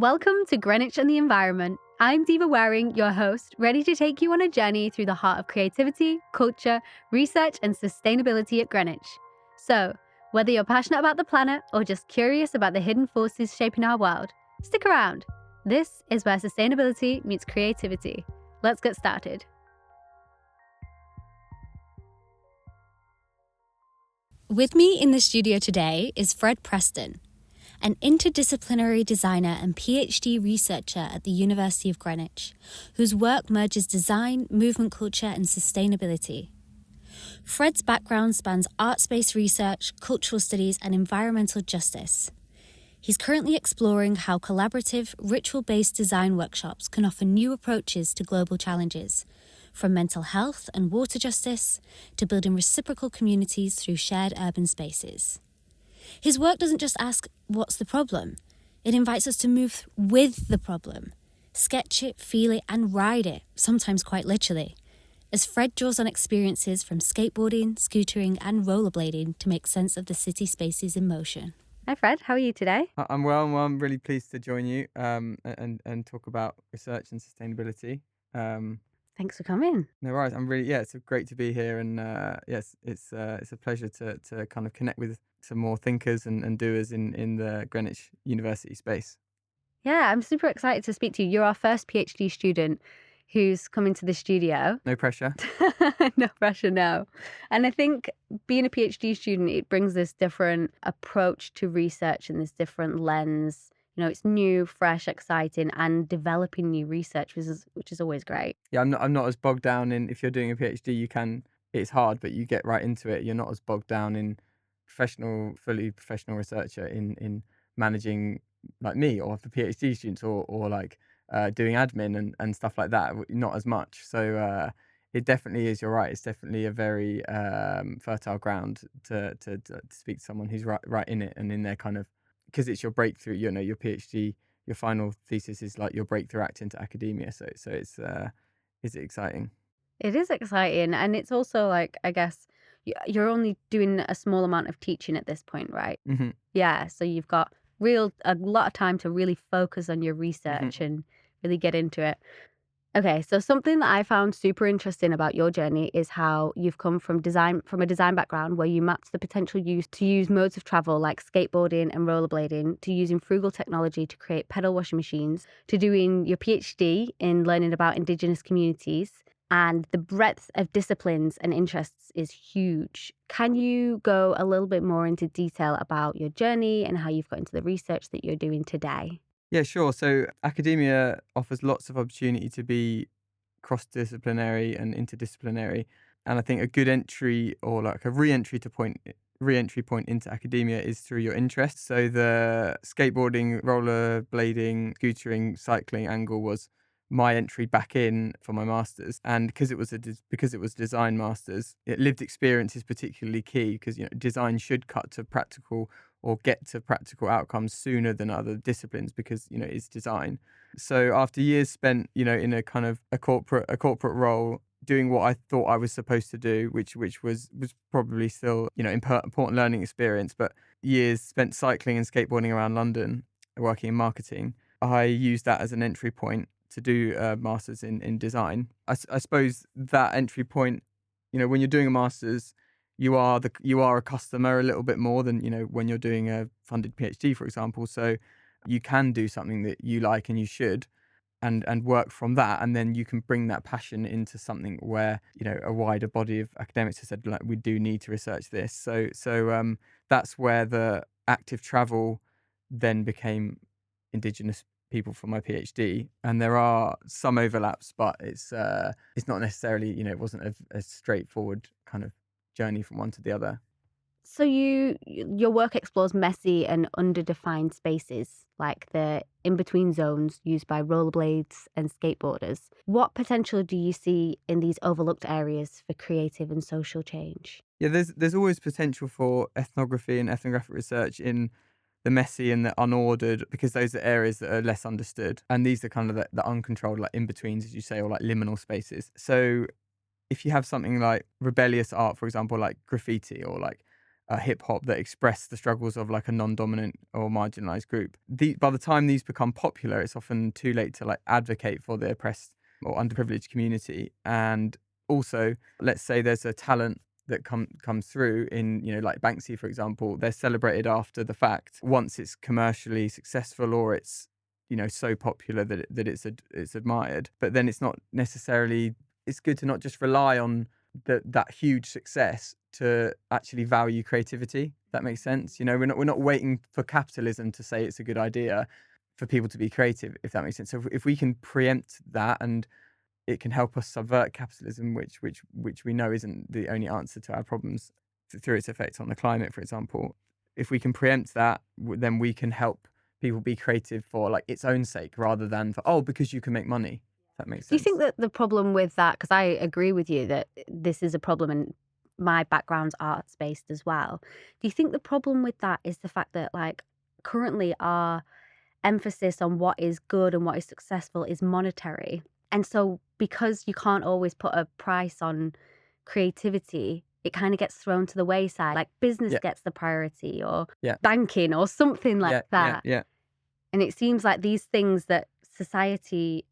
Welcome to Greenwich and the Environment. I'm Diva Wareing, your host, ready to take you on a journey through the heart of creativity, culture, research, and sustainability at Greenwich. So, whether you're passionate about the planet or just curious about the hidden forces shaping our world, stick around. This is where sustainability meets creativity. Let's get started. With me in the studio today is Fred Preston, an interdisciplinary designer and PhD researcher at the University of Greenwich, whose work merges design, movement culture, and sustainability. Fred's background spans art-based research, cultural studies, and environmental justice. He's currently exploring how collaborative, ritual-based design workshops can offer new approaches to global challenges, from mental health and water justice to building reciprocal communities through shared urban spaces. His work doesn't just ask, what's the problem? It invites us to move with the problem, sketch it, feel it, and ride it, sometimes quite literally, as Fred draws on experiences from skateboarding, scootering, and rollerblading to make sense of the city spaces in motion. Hi Fred, how are you today? I'm well. I'm really pleased to join you and talk about research and sustainability. Thanks for coming. No worries. It's great to be here, and yes, it's a pleasure to kind of connect with some more thinkers and doers in the Greenwich University space. Yeah, I'm super excited to speak to you. You're our first PhD student who's come into the studio. No pressure. No pressure, no. And I think being a PhD student, it brings this different approach to research and this different lens. You know, it's new, fresh, exciting, and developing new research, which is always great. Yeah, I'm not as bogged down in, if you're doing a PhD, it's hard, but you get right into it. You're not as bogged down in fully professional researcher in managing like me or the PhD students or like doing admin and stuff like that. Not as much. So it definitely is. You're right. It's definitely a very fertile ground to speak to someone who's right in it and in their kind of, because it's your breakthrough. You know, your PhD, your final thesis is like your breakthrough act into academia. So it's exciting. It is exciting. And it's also like, I guess, you're only doing a small amount of teaching at this point, right? Mm-hmm. Yeah. So you've got a lot of time to really focus on your research and really get into it. Okay, so something that I found super interesting about your journey is how you've come from a design background where you mapped the potential use to use modes of travel like skateboarding and rollerblading, to using frugal technology to create pedal washing machines, to doing your PhD in learning about Indigenous communities. And the breadth of disciplines and interests is huge. Can you go a little bit more into detail about your journey and how you've got into the research that you're doing today? Yeah, sure. So academia offers lots of opportunity to be cross-disciplinary and interdisciplinary. And I think a good entry or like a re-entry point into academia is through your interests. So the skateboarding, rollerblading, scootering, cycling angle was my entry back in for my masters, and because it was design masters, lived experience is particularly key because design should cut to practical or get to practical outcomes sooner than other disciplines because it's design. So after years spent in a kind of a corporate role doing what I thought I was supposed to do, which was probably still important learning experience, but years spent cycling and skateboarding around London, working in marketing, I used that as an entry point to do a master's in design. I suppose that entry point, when you're doing a master's, you are a customer a little bit more than when you're doing a funded PhD, for example. So you can do something that you like and you should, and work from that, and then you can bring that passion into something where a wider body of academics have said, like, we do need to research this. So that's where the active travel then became Indigenous people for my PhD, and there are some overlaps, but it's not necessarily it wasn't a straightforward kind of journey from one to the other. So your work explores messy and underdefined spaces, like the in-between zones used by rollerblades and skateboarders. What potential do you see in these overlooked areas for creative and social change? Yeah, there's always potential for ethnography and ethnographic research in the messy and the unordered, because those are areas that are less understood. And these are kind of the uncontrolled, like in-betweens, as you say, or like liminal spaces. So if you have something like rebellious art, for example, like graffiti or like hip hop that express the struggles of like a non-dominant or marginalized group. By the time these become popular, it's often too late to like advocate for the oppressed or underprivileged community. And also, let's say there's a talent that comes through in, like Banksy, for example. They're celebrated after the fact once it's commercially successful or it's, so popular that it's admired. But then it's not necessarily, it's good to not just rely on that huge success to actually value creativity. That makes sense. We're not waiting for capitalism to say it's a good idea for people to be creative, if that makes sense. So if we can preempt that, and it can help us subvert capitalism, which we know isn't the only answer to our problems through its effects on the climate, for example. If we can preempt that, then we can help people be creative for like its own sake, rather than for, because you can make money. If that makes sense. Do you think that the problem with that, because I agree with you that this is a problem, and my background's arts based as well. Do you think the problem with that is the fact that like currently our emphasis on what is good and what is successful is monetary? And so because you can't always put a price on creativity, it kind of gets thrown to the wayside. Like business gets the priority, or banking or something like that. Yeah. And it seems like these things that society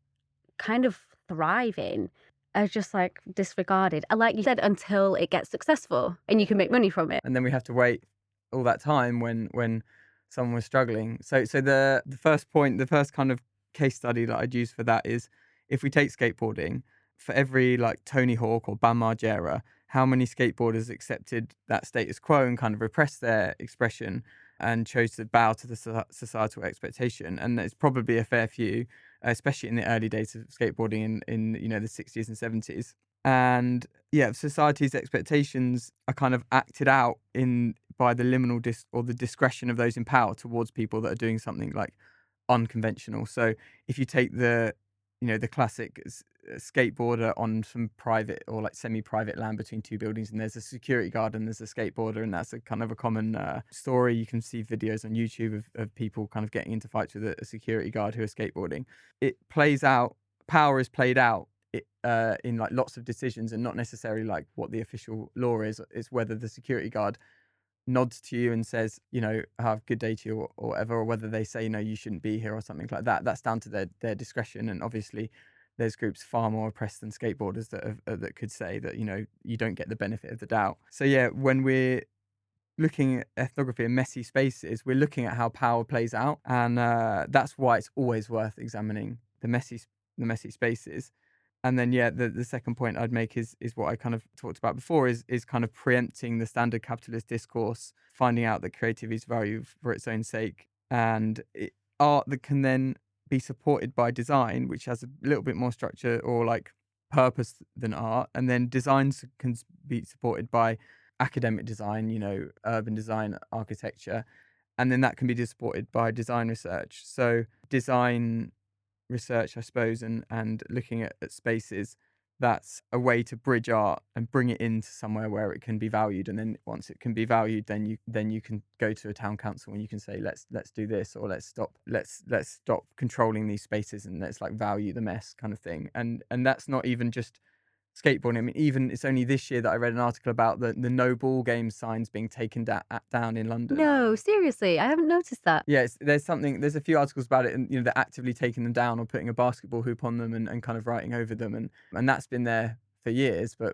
kind of thrive in are just like disregarded. And like you said, until it gets successful and you can make money from it. And then we have to wait all that time when someone was struggling. So the first point, the first kind of case study that I'd use for that is, if we take skateboarding, for every like Tony Hawk or Bam Margera, how many skateboarders accepted that status quo and kind of repressed their expression and chose to bow to the societal expectation? And it's probably a fair few, especially in the early days of skateboarding in the 60s and 70s. And society's expectations are kind of acted out by the liminal or the discretion of those in power towards people that are doing something like unconventional. So if you take the classic skateboarder on some private or like semi-private land between two buildings, and there's a security guard and there's a skateboarder, and that's a kind of a common story. You can see videos on YouTube of people kind of getting into fights with a security guard who are skateboarding. It plays out, power is played out in like lots of decisions, and not necessarily like what the official law is. It's whether the security guard nods to you and says, have a good day to you or whatever, or whether they say, you shouldn't be here or something like that. That's down to their discretion. And obviously there's groups far more oppressed than skateboarders that could say that, you don't get the benefit of the doubt. So when we're looking at ethnography and messy spaces, we're looking at how power plays out. And that's why it's always worth examining the messy spaces. And then, the second point I'd make is what I kind of talked about before, is kind of preempting the standard capitalist discourse, finding out that creativity is valued for its own sake, and art that can then be supported by design, which has a little bit more structure or like purpose than art. And then designs can be supported by academic design, urban design, architecture, and then that can be supported by design research. So design research, I suppose, and looking at spaces, that's a way to bridge art and bring it into somewhere where it can be valued. And then once it can be valued, then you can go to a town council and you can say, let's do this, or let's stop controlling these spaces, and let's like value the mess kind of thing. And that's not even just skateboarding. I mean, even it's only this year that I read an article about the no ball game signs being taken down in London. No, seriously, I haven't noticed that. Yeah, there's a few articles about it, and they're actively taking them down or putting a basketball hoop on them and kind of writing over them, and that's been there for years. But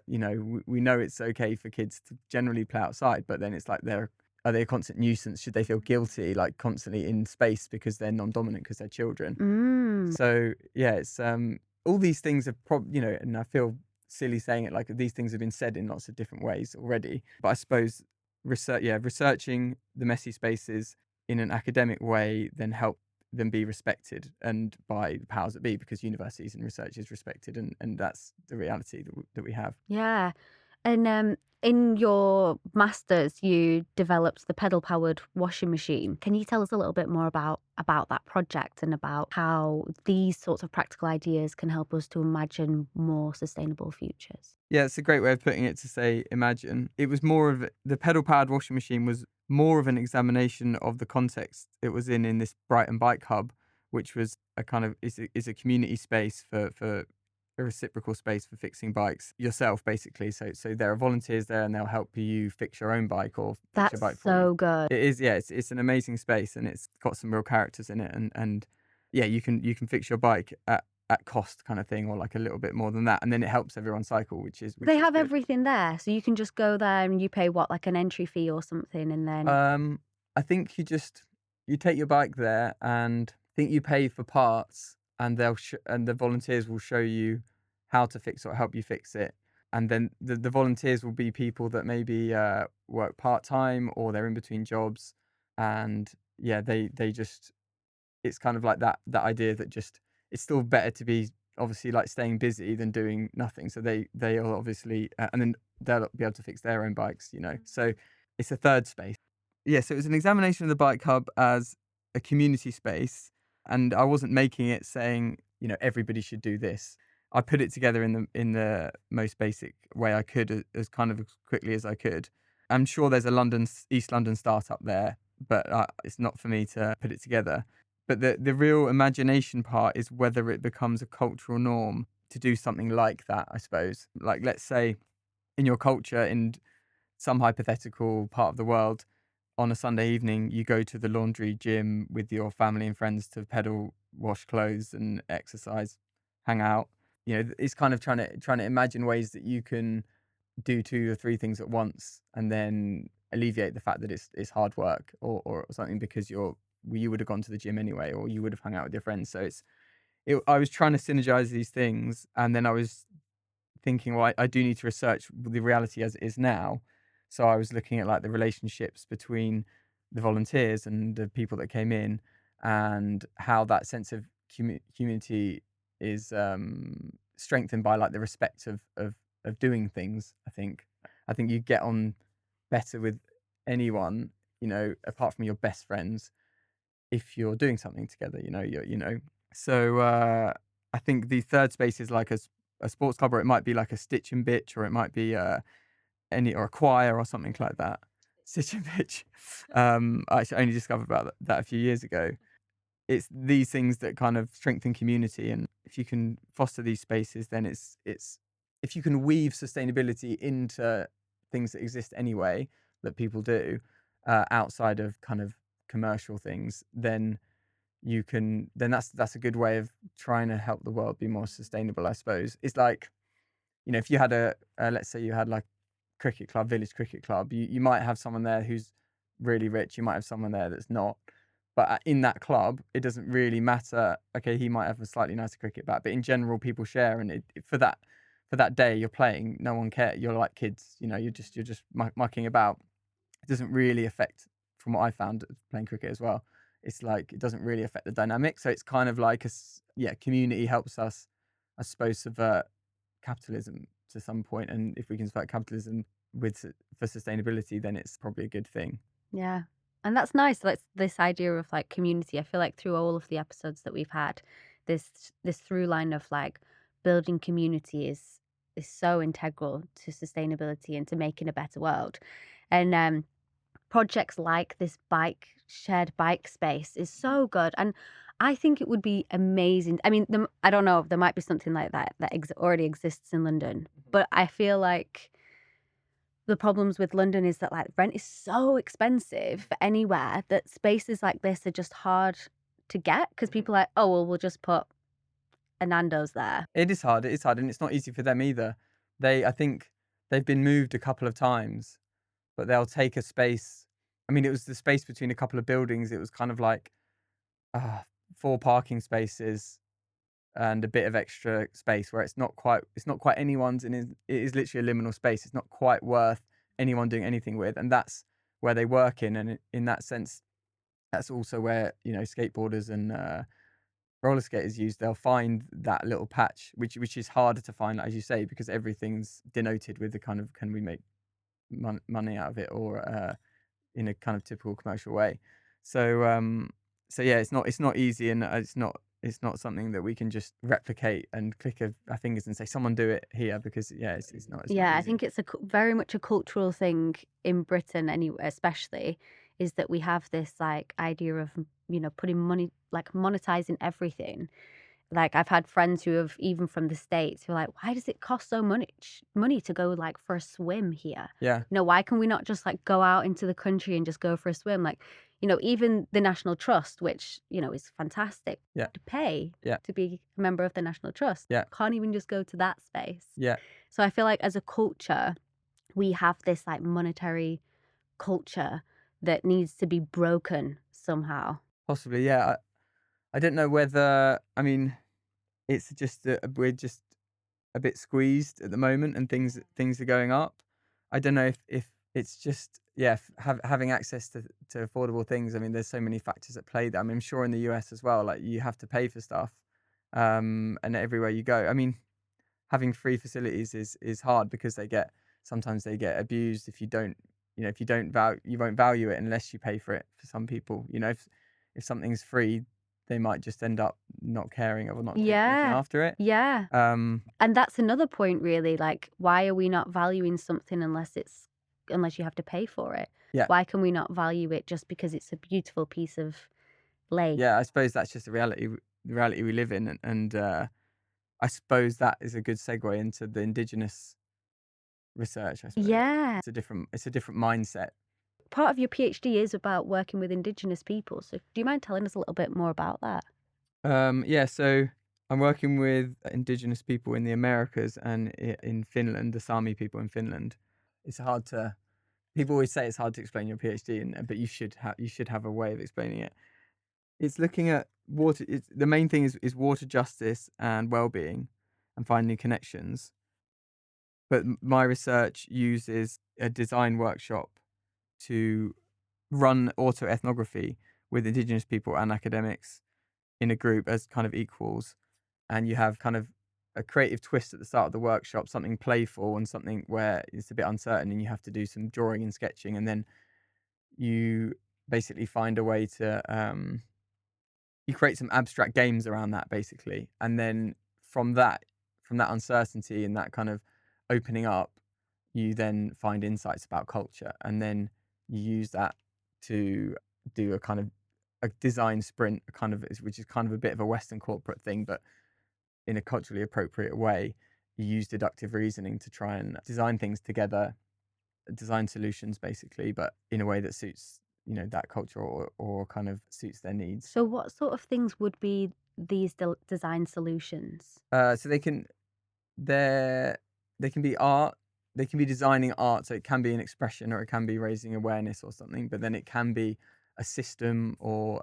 we know it's okay for kids to generally play outside, but then it's like are they a constant nuisance? Should they feel guilty like constantly in space because they're non-dominant because they're children? So it's all these things are and I feel silly saying it, like these things have been said in lots of different ways already. But I suppose researching the messy spaces in an academic way then help them be respected and by the powers that be, because universities and research is respected, and that's the reality that we have. Yeah. And in your master's, you developed the pedal-powered washing machine. Can you tell us a little bit more about that project and about how these sorts of practical ideas can help us to imagine more sustainable futures? Yeah, it's a great way of putting it, to say imagine. It was more of the pedal-powered washing machine was more of an examination of the context it was in this Brighton Bike Hub, which was a kind of is a community space for a reciprocal space for fixing bikes yourself, basically. So there are volunteers there, and they'll help you fix your own bike or fix your That's bike for you. so good. It is, yeah. It's an amazing space, and it's got some real characters in it, and yeah, you can fix your bike at cost, kind of thing, or like a little bit more than that, and then it helps everyone cycle, which is They have good. everything there, so you can just go there and you pay what, like an entry fee or something, and then I think you take your bike there, and I think you pay for parts, and and the volunteers will show you how to fix it or help you fix it. And then the volunteers will be people that maybe work part time or they're in between jobs, and yeah, they just it's kind of like that idea that just it's still better to be obviously like staying busy than doing nothing. So they'll obviously and then they'll be able to fix their own bikes, you know. So it's a third space. Yeah, so it was an examination of the bike hub as a community space, and I wasn't making it saying, you know, everybody should do this. I put it together in the most basic way I could, as kind of as quickly as I could. I'm sure there's a East London startup there, but it's not for me to put it together. But the real imagination part is whether it becomes a cultural norm to do something like that, I suppose. Like, let's say in your culture, in some hypothetical part of the world, on a Sunday evening, you go to the laundry gym with your family and friends to pedal, wash clothes, and exercise, hang out. You know, it's kind of trying to imagine ways that you can do 2 or 3 things at once, and then alleviate the fact that it's hard work or something, because you would have gone to the gym anyway, or you would have hung out with your friends. So I was trying to synergize these things, and then I was thinking, well, I do need to research the reality as it is now. So I was looking at like the relationships between the volunteers and the people that came in, and how that sense of community is strengthened by like the respect of doing things. I think you get on better with anyone, you know, apart from your best friends, if you're doing something together, you know. So I think the third space is like a sports club, or it might be like a stitch and bitch, or it might be or a choir or something like that. Stitch and bitch. I actually only discovered about that a few years ago. It's these things that kind of strengthen community, and if you can foster these spaces, then it's if you can weave sustainability into things that exist anyway, that people do outside of kind of commercial things, then that's a good way of trying to help the world be more sustainable, I suppose. It's like, you know, if you had let's say you had like cricket club, village cricket club, you might have someone there who's really rich, you might have someone there that's not, but in that club it doesn't really matter. Okay, he might have a slightly nicer cricket bat, but in general people share, and for that day you're playing, no one cares. You're like kids, you know, you're just mucking about. It doesn't really affect, from what I found playing cricket as well, it's like it doesn't really affect the dynamic. So it's kind of like community helps us, I suppose, subvert capitalism to some point, and if we can subvert capitalism for sustainability, then it's probably a good thing. yeah. And that's nice. Like this idea of like community. I feel like through all of the episodes that we've had, this through line of like building community is so integral to sustainability and to making a better world. And projects like this shared bike space is so good, and I think it would be amazing. I mean, I don't know, there might be something like that already exists in London, but I feel like the problems with London is that like rent is so expensive anywhere, that spaces like this are just hard to get, because people are like, oh well, we'll just put a Nando's there. It is hard, and it's not easy for them either. I think they've been moved a couple of times, but they'll take a space. I mean, it was the space between a couple of buildings. It was kind of like 4 parking spaces and a bit of extra space, where it's not quite anyone's, and it is literally a liminal space. It's not quite worth anyone doing anything with, and that's where they work in. And in that sense, that's also where, you know, skateboarders and roller skaters use. They'll find that little patch, which is harder to find, as you say, because everything's denoted with the kind of, can we make money out of it, or in a kind of typical commercial way. So yeah, it's not easy, and it's not something that we can just replicate and click our fingers and say, someone do it here, because yeah, it's not Yeah, I easy. think it's very much a cultural thing in Britain, anyway, especially, is that we have this like idea of, you know, putting money, like monetizing everything. Like, I've had friends who have, even from the States, who are like, why does it cost so money to go like for a swim here? Yeah. Why can we not just like go out into the country and just go for a swim? Like, even the National Trust, which, is fantastic Yeah. to pay Yeah. to be a member of the National Trust. Yeah. Can't even just go to that space. Yeah. So I feel like as a culture, we have this like monetary culture that needs to be broken somehow. Possibly, yeah. I don't know whether, I mean, it's just we're just a bit squeezed at the moment, and things are going up. I don't know if it's just, yeah, having access to affordable things. I mean, there's so many factors at play there. I mean, I'm sure in the US as well, like you have to pay for stuff, and everywhere you go. I mean, having free facilities is hard because sometimes they get abused if you don't, if you don't value, you won't value it unless you pay for it. For some people, if something's free, they might just end up not caring or not looking after it. Yeah. And that's another point, really. Like, why are we not valuing something unless you have to pay for it? Yeah. Why can we not value it just because it's a beautiful piece of lace? Yeah, I suppose that's just the reality we live in, and I suppose that is a good segue into the Indigenous research. I suppose. Yeah. It's a different mindset. Part of your PhD is about working with Indigenous people. So do you mind telling us a little bit more about that? Yeah, so I'm working with Indigenous people in the Americas and in Finland, the Sami people in Finland. People always say it's hard to explain your PhD, but you should have a way of explaining it. It's looking at water. The main thing is water justice and well-being, and finding connections. But my research uses a design workshop to run autoethnography with Indigenous people and academics in a group as kind of equals. And you have kind of a creative twist at the start of the workshop, something playful and something where it's a bit uncertain, and you have to do some drawing and sketching, and then you basically find a way to you create some abstract games around that, basically, and then from that uncertainty and that kind of opening up, you then find insights about culture, and then you use that to do a kind of a design sprint, which is kind of a bit of a Western corporate thing, but in a culturally appropriate way. You use deductive reasoning to try and design things together, design solutions basically, but in a way that suits that culture, or kind of suits their needs. So what sort of things would be these design solutions? So they can be art. They can be designing art, so it can be an expression, or it can be raising awareness or something, but then it can be a system, or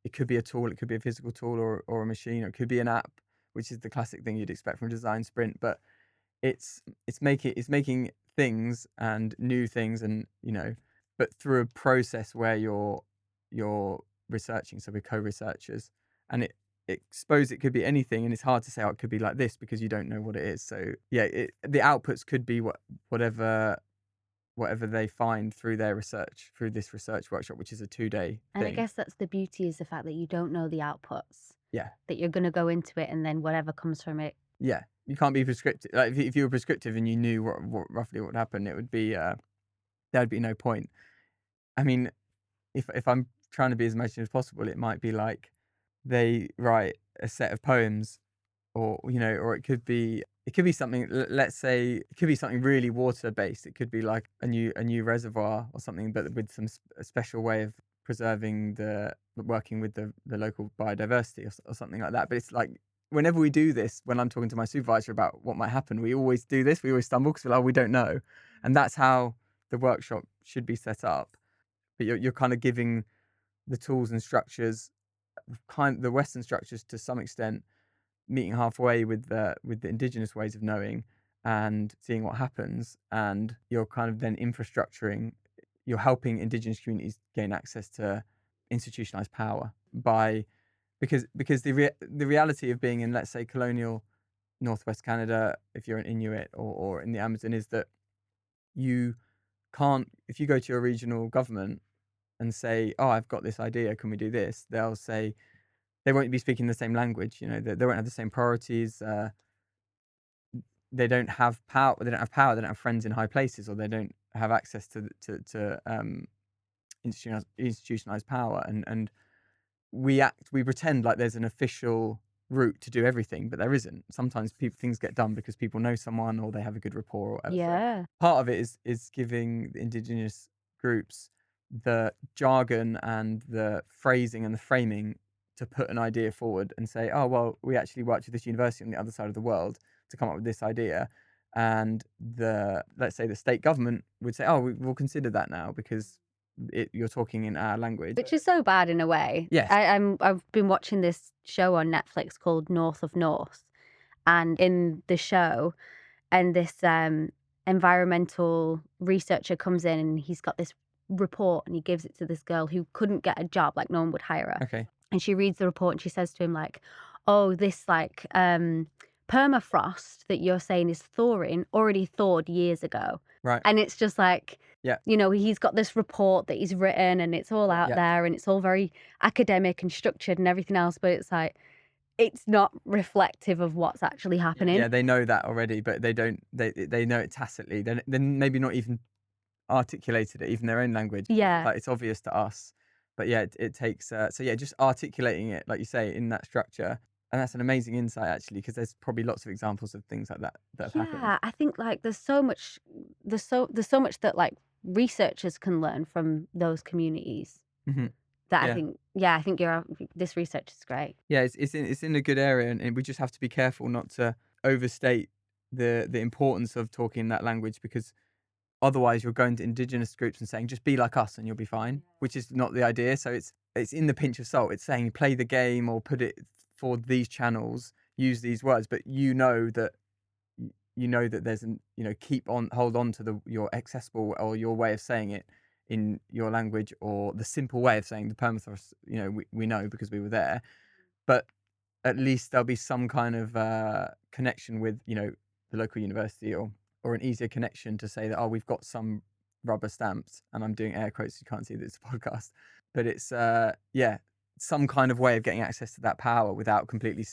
it could be a tool, it could be a physical tool, or a machine, or it could be an app, which is the classic thing you'd expect from a design sprint. But it's making things and new things, and but through a process where you're researching. So we're co-researchers, and I suppose it could be anything, and it's hard to say, it could be like this because you don't know what it is. So yeah, the outputs could be whatever they find through their research, through this research workshop, which is a 2-day thing. And I guess that's the beauty, is the fact that you don't know the outputs. Yeah. That you're going to go into it, and then whatever comes from it. Yeah. You can't be prescriptive. Like if you were prescriptive and you knew what roughly what would happen, it would be there'd be no point. I mean, if I'm trying to be as imaginative as possible, it might be like they write a set of poems, or or it could be something. Let's say it could be something really water based. It could be like a new reservoir or something, but with a special way of preserving working with the local biodiversity, or something like that. But it's like, whenever we do this, when I'm talking to my supervisor about what might happen, we always do this. We always stumble because we're like, we don't know, and that's how the workshop should be set up. But you're kind of giving the tools and structures, the Western structures to some extent, meeting halfway with the Indigenous ways of knowing and seeing what happens, and you're kind of then you're helping Indigenous communities gain access to institutionalized power because the reality of being in, let's say, colonial Northwest Canada, if you're an Inuit, or in the Amazon, is that you can't, if you go to your regional government and say, oh, I've got this idea, can we do this? They'll say, they won't be speaking the same language, they won't have the same priorities. They don't have power. They don't have friends in high places, or they don't have access to institutionalized power. And we pretend like there's an official route to do everything, but there isn't. Sometimes things get done because people know someone or they have a good rapport or whatever. Yeah. Part of it is giving the indigenous groups the jargon and the phrasing and the framing to put an idea forward and say, oh, well, we actually worked with this university on the other side of the world to come up with this idea. And let's say the state government would say, oh, we'll consider that now because you're talking in our language. Which is so bad in a way. Yes. I've been watching this show on Netflix called North of North. And in the show, and this environmental researcher comes in and he's got this report and he gives it to this girl who couldn't get a job, like no one would hire her. Okay. And she reads the report and she says to him like, oh, this like permafrost that you're saying is thawing already thawed years ago. Right. And it's just like, yeah, you know, he's got this report that he's written and it's all out there and it's all very academic and structured and everything else, but it's like, it's not reflective of what's actually happening. Yeah, they know that already, but they don't. They know it tacitly. Then maybe not even articulated it, even their own language. Yeah, like it's obvious to us. But yeah, it takes. So yeah, just articulating it, like you say, in that structure, and that's an amazing insight actually, because there's probably lots of examples of things like that have happened. Yeah, I think like there's so much that like researchers can learn from those communities. Mm-hmm. That Yeah. I think this research is great. Yeah, it's in a good area, and we just have to be careful not to overstate the importance of talking that language, because otherwise you're going to indigenous groups and saying just be like us and you'll be fine, which is not the idea. So it's in the pinch of salt. It's saying play the game or put it for these channels, use these words, but you know that there's hold on to your accessible or your way of saying it in your language, or the simple way of saying the permafrost, we know because we were there, but at least there'll be some kind of connection with, the local university, or an easier connection to say that, oh, we've got some rubber stamps, and I'm doing air quotes, you can't see this podcast, but it's, some kind of way of getting access to that power without completely,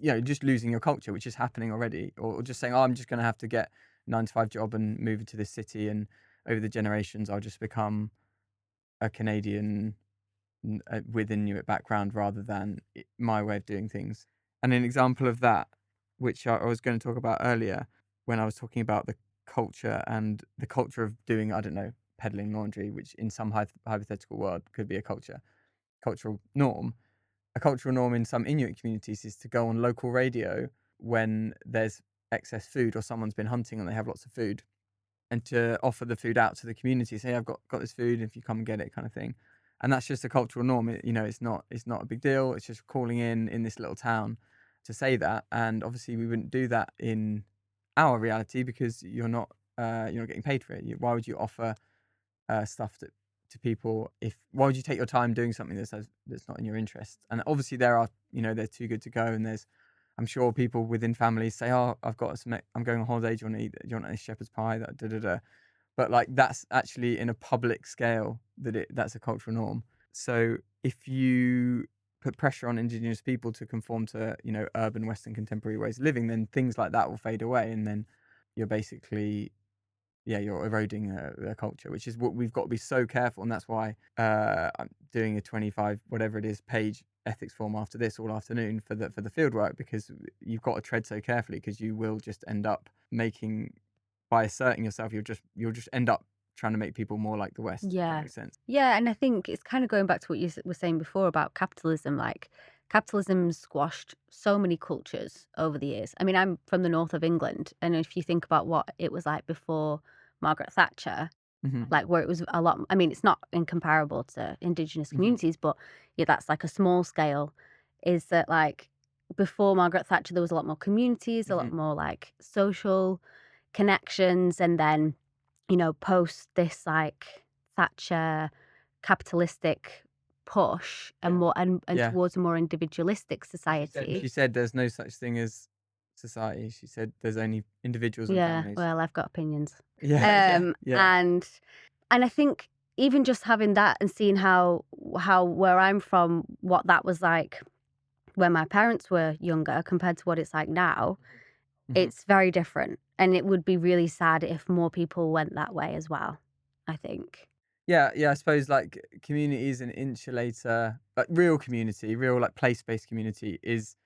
just losing your culture, which is happening already, or just saying, oh, I'm just going to have to get a 9-to-5 job and move into this city, and over the generations, I'll just become a Canadian with Inuit background rather than my way of doing things. And an example of that, which I was going to talk about earlier, when I was talking about the culture and the culture of doing, I don't know, peddling laundry, which in some hypothetical world could be a cultural norm. A cultural norm in some Inuit communities is to go on local radio when there's excess food or someone's been hunting and they have lots of food, and to offer the food out to the community, say, I've got this food, if you come and get it, kind of thing. And that's just a cultural norm. It's not a big deal. It's just calling in this little town to say that. And obviously we wouldn't do that in our reality because you're not getting paid for it. Why would you offer stuff to people why would you take your time doing something that's not in your interest? And obviously they're too good to go, and I'm sure people within families say, oh, I'm going on holiday, do you want to eat shepherd's pie, but like that's actually in a public scale that's a cultural norm. So if you put pressure on indigenous people to conform to urban Western contemporary ways of living, then things like that will fade away, and then you're basically you're eroding their culture, which is what we've got to be so careful. And that's why I'm doing a 25 whatever it is page ethics form after this all afternoon for the field work, because you've got to tread so carefully, because you will just end up by asserting yourself, you'll just end up trying to make people more like the West. Yeah. If that makes sense. Yeah, and I think it's kind of going back to what you were saying before about capitalism. Like, capitalism squashed so many cultures over the years. I mean, I'm from the north of England, and if you think about what it was like before Margaret Thatcher, Mm-hmm. like where it was a lot, I mean, it's not incomparable to Indigenous communities, but yeah, that's like a small scale, is that like before Margaret Thatcher, there was a lot more communities, a lot more like social connections, and then, post this like Thatcher capitalistic push and more and towards a more individualistic society. She said there's no such thing as society. She said there's only individuals and families. Well, I've got opinions. Yeah. And I think even just having that and seeing how where I'm from, what that was like when my parents were younger compared to what it's like now, it's very different. And it would be really sad if more people went that way as well, I think. Yeah, I suppose like community is an insulator, like real community, real like place-based community is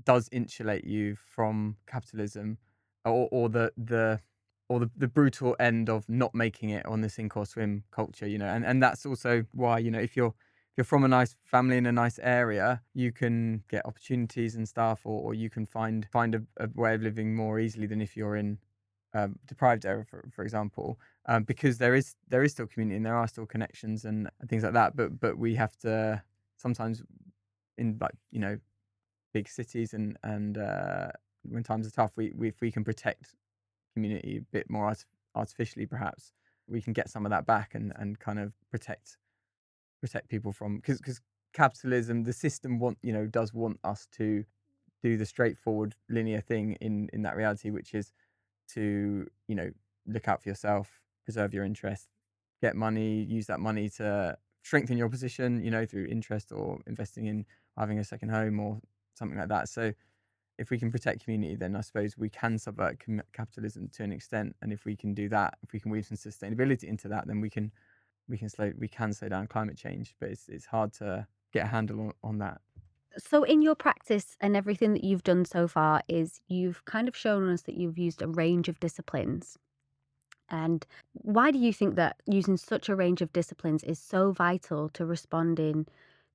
does insulate you from capitalism, or the brutal end of not making it on the sink or swim culture, and that's also why, if you're from a nice family in a nice area, you can get opportunities and stuff, or you can find a way of living more easily than if you're in deprived area, for example, because there is still community and there are still connections and things like that. But we have to sometimes, in, like, big cities, and when times are tough, if we can protect community a bit more artificially, perhaps we can get some of that back, and kind of protect people from, because capitalism, the system does want us to do the straightforward linear thing in that reality, which is to look out for yourself, preserve your interest, get money, use that money to strengthen your position, through interest or investing in having a second home or something like that. So if we can protect community, then I suppose we can subvert capitalism to an extent. And if we can do that, if we can weave some sustainability into that, then we can slow down climate change. But it's hard to get a handle on that. So, in your practice and everything that you've done so far, is you've kind of shown us that you've used a range of disciplines. And why do you think that using such a range of disciplines is so vital to responding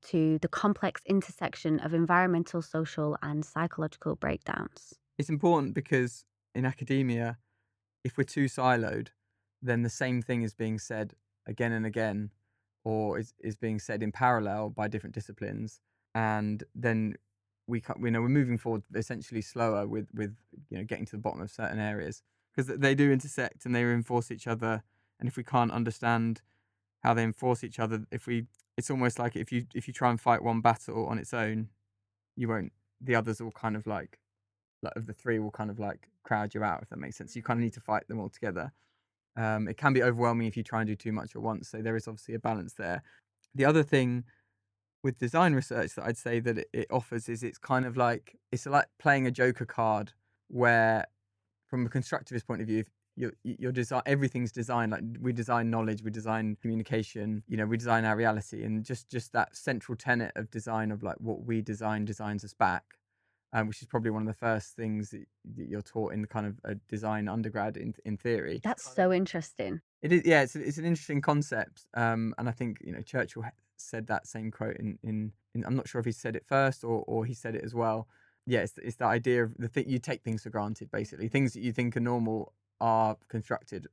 to the complex intersection of environmental, social, and psychological breakdowns? It's important because in academia, if we're too siloed, then the same thing is being said again and again, or is being said in parallel by different disciplines, and then we're moving forward essentially slower with getting to the bottom of certain areas, because they do intersect and they reinforce each other. And if we can't understand how they enforce each other, it's almost like if you try and fight one battle on its own, you won't. The others will kind of like of the three will kind of like crowd you out, if that makes sense. You kind of need to fight them all together. It can be overwhelming if you try and do too much at once. So there is obviously a balance there. The other thing with design research that I'd say that it offers is it's like playing a Joker card, where from a constructivist point of view, if your design, everything's designed, like we design knowledge, we design communication, we design our reality, and just that central tenet of design of like what we designs us back, which is probably one of the first things that you're taught in kind of a design undergrad in theory. That's so interesting. It is, yeah. It's an interesting concept, and I think Churchill said that same quote in I'm not sure if he said it first or he said it as well. Yeah, it's the idea of the thing, you take things for granted, basically. Things that you think are normal are constructed.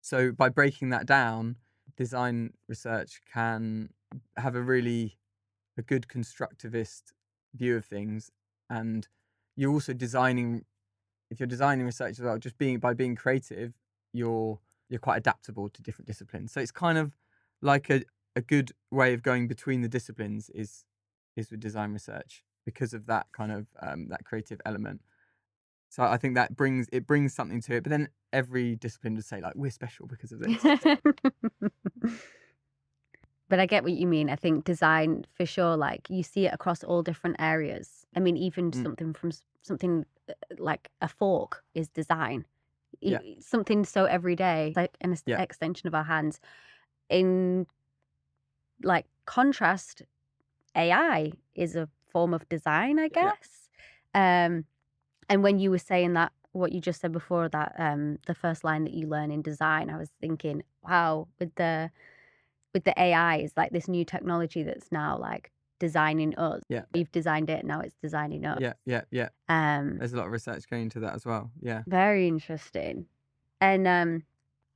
So by breaking that down, design research can have a good constructivist view of things, and you're also designing. If you're designing research as well, just by being creative, you're quite adaptable to different disciplines. So it's kind of like a good way of going between the disciplines is with design research, because of that kind of that creative element. So I think that brings something to it. But then every discipline would say like, we're special because of this. But I get what you mean. I think design, for sure, like you see it across all different areas. I mean, even Mm, something like a fork is design. yeah, Something so everyday, like an yeah, extension of our hands. In like contrast, AI is a form of design, I yeah. guess. Um, and when you were saying that, what you just said before, that the first line that you learn in design, I was thinking, wow, with the AI, is like this new technology that's now like designing us. Yeah, We've designed it, now it's designing us. yeah, yeah, yeah. Um, There's a lot of research going into that as well. Yeah. Very interesting. And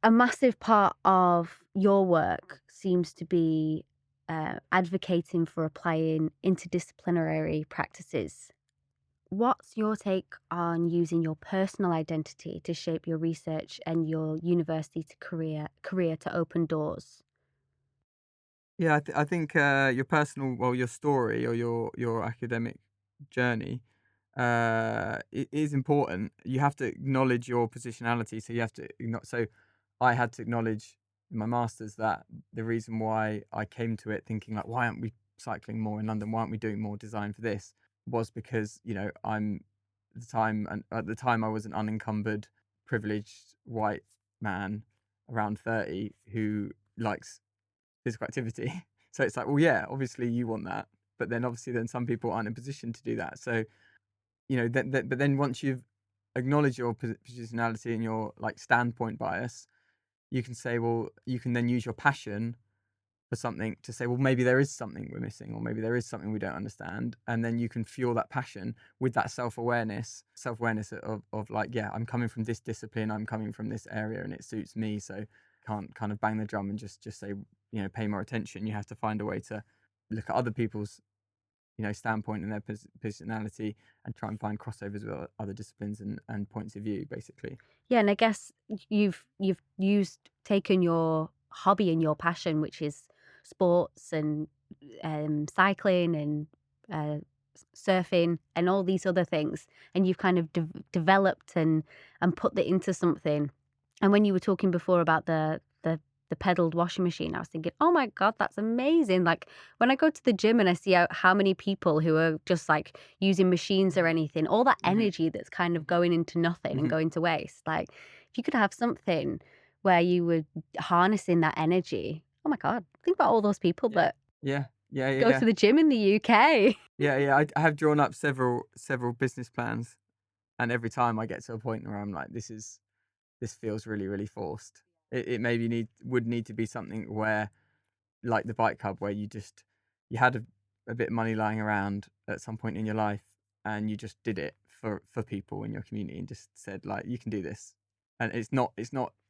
a massive part of your work seems to be advocating for applying interdisciplinary practices. What's your take on using your personal identity to shape your research and your university to career to open doors? Yeah, I think your personal, well, your story or your academic journey, it is important. You have to acknowledge your positionality. So you have to not. So I had to acknowledge in my masters that the reason why I came to it thinking like, why aren't we cycling more in London? Why aren't we doing more design for this? Was because I'm at the time I was an unencumbered, privileged white man around 30 who likes physical activity. So it's like, well, yeah, obviously you want that, but then obviously then some people aren't in a position to do that. So but then once you've acknowledged your positionality and your like standpoint bias, you can say, well, you can then use your passion for something to say, well, maybe there is something we're missing, or maybe there is something we don't understand. And then you can fuel that passion with that self-awareness of like, yeah, I'm coming from this discipline, I'm coming from this area, and it suits me. So can't kind of bang the drum and just say, pay more attention. You have to find a way to look at other people's, standpoint and their personality, and try and find crossovers with other disciplines and points of view, basically. Yeah, and I guess you've taken your hobby and your passion, which is sports and cycling and surfing and all these other things, and you've kind of developed and put that into something. And when you were talking before about the pedaled washing machine, I was thinking, oh my God, that's amazing. Like when I go to the gym and I see how many people who are just like using machines or anything, all that energy that's kind of going into nothing and going to waste. Like if you could have something where you were harnessing that energy, oh my God, think about all those people that go to the gym in the UK. I have drawn up several business plans, and every time I get to a point where I'm like, this feels really, really forced. It maybe would need to be something where, like the bike club, where you had a bit of money lying around at some point in your life, and you just did it for people in your community, and just said like, you can do this. And it's not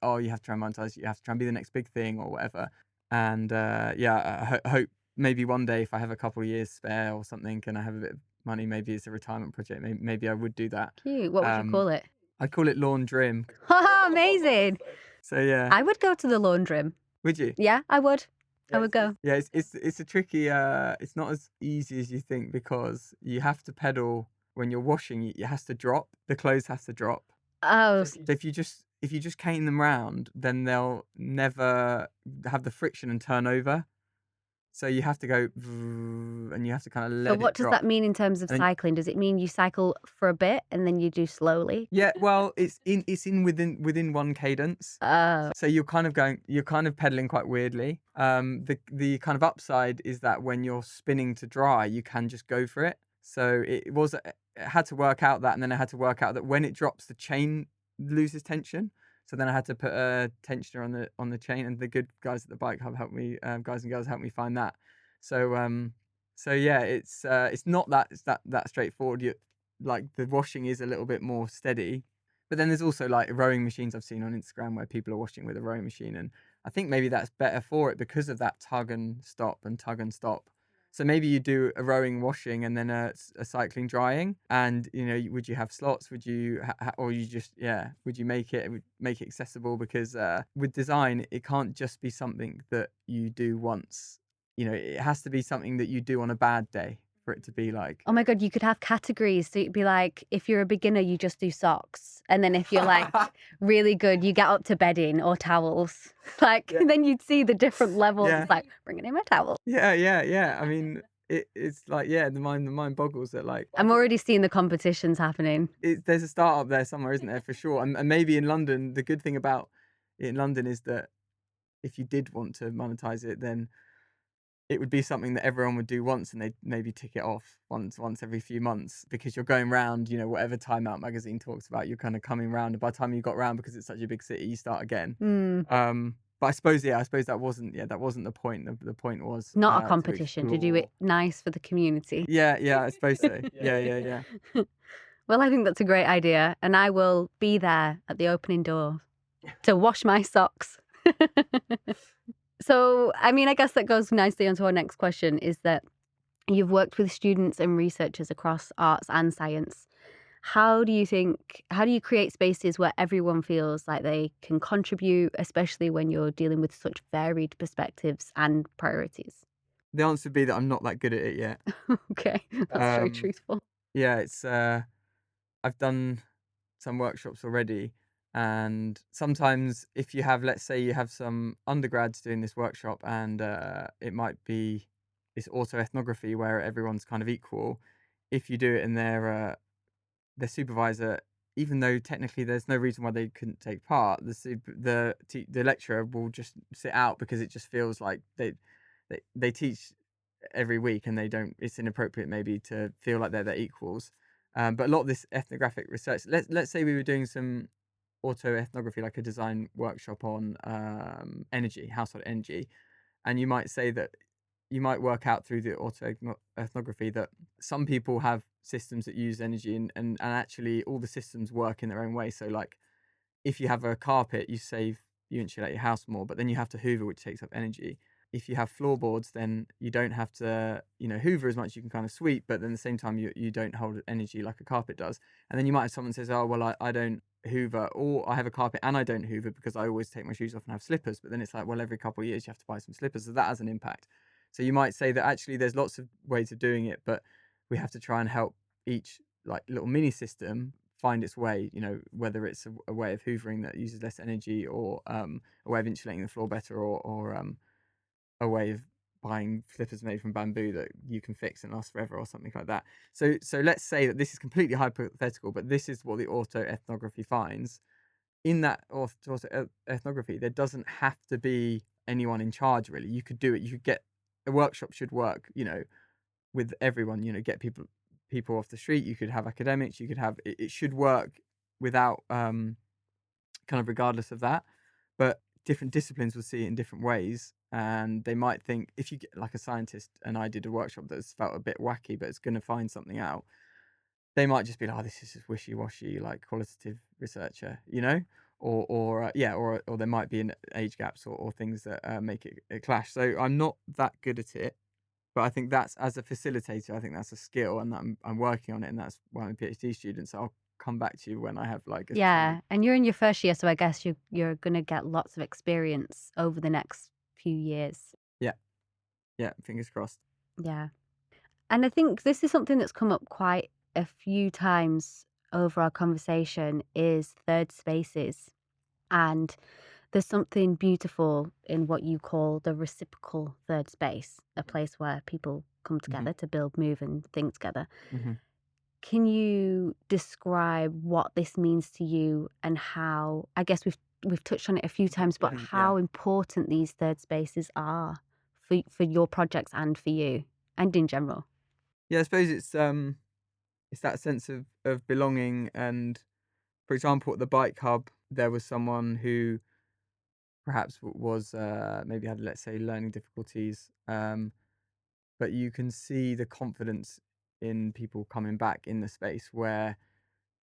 oh, you have to try and monetize, you have to try and be the next big thing or whatever. And I hope maybe one day, if I have a couple of years spare or something, and I have a bit of money, maybe it's a retirement project, maybe I would do that. Cute. What would you call it? I'd call it Lawn Trim. Amazing. So yeah, I would go to the laundry. Would you? Yeah, I would. I would go. Yeah, it's a tricky. It's not as easy as you think, because you have to pedal when you're washing. It has to drop. The clothes has to drop. Oh, So if you just cane them round, then they'll never have the friction and turn over. So you have to go, and you have to kind of let it drop. so what does that mean in terms of cycling? Does it mean you cycle for a bit and then you do slowly? Yeah, well, it's within one cadence. Oh, So you're kind of pedaling quite weirdly. The kind of upside is that when you're spinning to dry, you can just go for it. So it had to work out that, and then I had to work out that when it drops, the chain loses tension. So then I had to put a tensioner on the chain, and the good guys at the bike hub helped me, guys and girls helped me find that. So yeah, it's not that straightforward. Like the washing is a little bit more steady, but then there's also like rowing machines I've seen on Instagram where people are washing with a rowing machine, and I think maybe that's better for it because of that tug and stop. So maybe you do a rowing washing and then a cycling drying, and would you have slots? Would you or you just would you make it accessible? Because with design, it can't just be something that you do once. It has to be something that you do on a bad day for it to be like. oh my God, you could have categories. So it'd be like, if you're a beginner, you just do socks. And then if you're like really good, you get up to bedding or towels. Like, then you'd see the different levels. Yeah. It's like, bringing in my towel. Yeah. I mean, it's like, the mind boggles that like. I'm already seeing the competitions happening. There's a startup there somewhere, isn't there, for sure? And maybe in London, the good thing about it in London is that if you did want to monetize it, then it would be something that everyone would do once, and they'd maybe tick it off once every few months, because you're going round, whatever Time Out magazine talks about, you're kind of coming round, and by the time you got round, because it's such a big city, you start again. But I suppose that wasn't the point. The point was not a competition, to do it nice for the community. Yeah, I suppose so. Yeah. Well, I think that's a great idea, and I will be there at the opening door to wash my socks. So, I mean, I guess that goes nicely onto our next question, is that you've worked with students and researchers across arts and science. How do you create spaces where everyone feels like they can contribute, especially when you're dealing with such varied perspectives and priorities? The answer would be that I'm not that good at it yet. Okay, that's very truthful. Yeah, it's I've done some workshops already, and sometimes if you have, let's say you have some undergrads doing this workshop, and it might be this autoethnography where everyone's kind of equal. If you do it and their supervisor, even though technically there's no reason why they couldn't take part, the lecturer will just sit out, because it just feels like they teach every week, and they don't. It's inappropriate maybe to feel like they're equals. But a lot of this ethnographic research, let's say we were doing some auto ethnography, like a design workshop on energy, household energy, and you might say that you might work out through the ethnography that some people have systems that use energy, and actually all the systems work in their own way. So like if you have a carpet, you insulate your house more, but then you have to hoover, which takes up energy. If you have floorboards, then you don't have to, hoover as much. You can kind of sweep, but then at the same time, you don't hold energy like a carpet does. And then you might have someone says, oh, well, I don't hoover, or I have a carpet and I don't hoover because I always take my shoes off and have slippers. But then it's like, well, every couple of years you have to buy some slippers. So that has an impact. So you might say that actually there's lots of ways of doing it, but we have to try and help each like little mini system find its way, whether it's a way of hoovering that uses less energy, or a way of insulating the floor better, or a way of buying slippers made from bamboo that you can fix and last forever, or something like that. So let's say that this is completely hypothetical, but this is what the auto ethnography finds. In that auto ethnography, there doesn't have to be anyone in charge, really. You could do it. You could get a workshop should work, with everyone, get people off the street. You could have academics, you could have it should work without kind of regardless of that. But different disciplines will see it in different ways, and they might think, if you get like a scientist and I did a workshop that's felt a bit wacky but it's going to find something out, they might just be like, oh, this is just wishy-washy, like qualitative researcher, or there might be an age gaps, or things that make it clash. So I'm not that good at it. But I think that's, as a facilitator, I think that's a skill, and that I'm working on it, and that's why I'm a PhD student. So I'll come back to you when I have like Yeah, and you're in your first year, so I guess you're gonna get lots of experience over the next few years. yeah, fingers crossed. Yeah. And I think this is something that's come up quite a few times over our conversation, is third spaces. And there's something beautiful in what you call the reciprocal third space, a place where people come hmm together to build, move, and think together. hmm Can you describe what this means to you, and how, I guess we've touched on it a few times, but Yeah, how important these third spaces are for your projects and for you and in general? yeah. I suppose it's that sense of belonging. And for example, at the bike hub, there was someone who perhaps was maybe had, let's say, learning difficulties. But you can see the confidence in people coming back in the space, where